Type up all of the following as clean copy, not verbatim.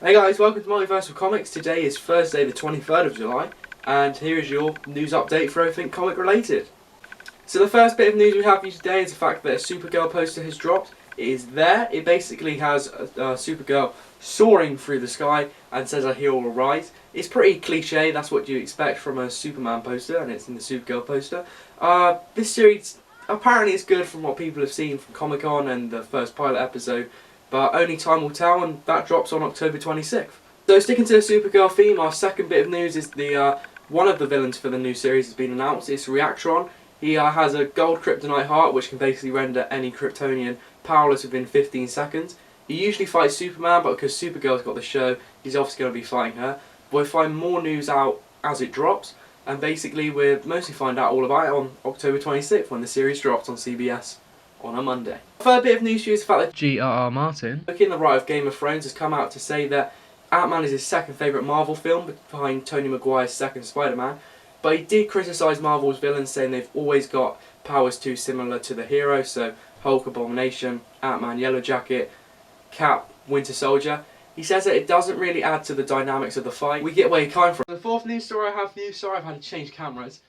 Hey guys, welcome to MultiVersal Comics. Today is Thursday the 23rd of July and here is your news update for everything comic related. So the first bit of news we have for you today is the fact that a SuperGirl poster has dropped. It is there. It basically has a SuperGirl soaring through the sky and says "I hear all rise." It's pretty cliche, that's what you expect from a Superman poster, and it's in the SuperGirl poster. This series apparently is good from what people have seen from Comic-Con and the first pilot episode, but only time will tell, and that drops on October 26th. So sticking to the Supergirl theme, our second bit of news is the one of the villains for the new series has been announced. It's Reactron. He has a gold kryptonite heart which can basically render any Kryptonian powerless within 15 seconds. He usually fights Superman, but because Supergirl's got the show, he's obviously going to be fighting her. We'll find more news out as it drops, and basically we'll mostly find out all about it on October 26th when the series drops on CBS on a Monday. Third bit of news is the fact that G.R.R. Martin, looking the right of Game of Thrones, has come out to say that Ant-Man is his second favourite Marvel film behind Tobey Maguire's second Spider-Man, but he did criticise Marvel's villains, saying they've always got powers too similar to the hero, so Hulk, Abomination, Ant-Man, Yellow Jacket, Cap, Winter Soldier. He says that it doesn't really add to the dynamics of the fight. We get where he came from. The fourth news story I have for you, sorry I've had to change cameras,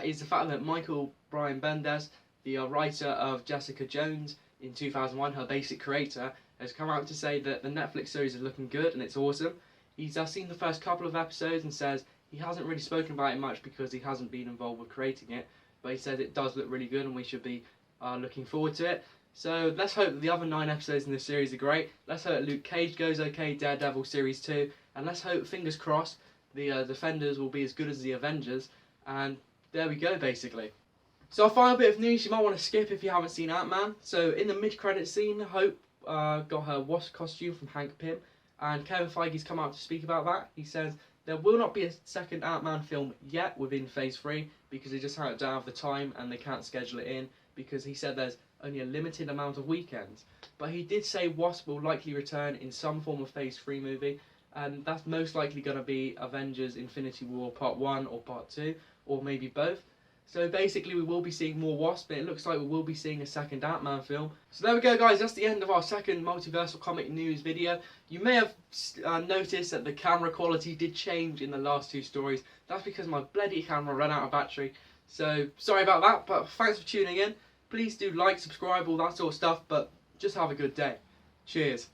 is the fact that Brian Micheal Bendis, the writer of Jessica Jones in 2001, her basic creator, has come out to say that the Netflix series is looking good and it's awesome. He's seen the first couple of episodes and says he hasn't really spoken about it much because he hasn't been involved with creating it, but he says it does look really good and we should be looking forward to it. So let's hope that the other 9 episodes in this series are great. Let's hope Luke Cage goes okay, Daredevil Series 2, and let's hope, fingers crossed, the Defenders will be as good as the Avengers, and there we go basically. So our final bit of news you might want to skip if you haven't seen Ant-Man. So in the mid-credits scene, Hope got her wasp costume from Hank Pym, and Kevin Feige's come out to speak about that. He says there will not be a second Ant-Man film yet within Phase 3 because they just don't have the time and they can't schedule it in, because he said there's only a limited amount of weekends. But he did say Wasp will likely return in some form of Phase 3 movie, and that's most likely going to be Avengers Infinity War Part 1 or Part 2, or maybe both. So basically we will be seeing more Wasp, but it looks like we will be seeing a second Ant-Man film. So there we go guys, that's the end of our second MultiVersal Comic News video. You may have noticed that the camera quality did change in the last 2 stories. That's because my bloody camera ran out of battery. So sorry about that, but thanks for tuning in. Please do like, subscribe, all that sort of stuff, but just have a good day. Cheers.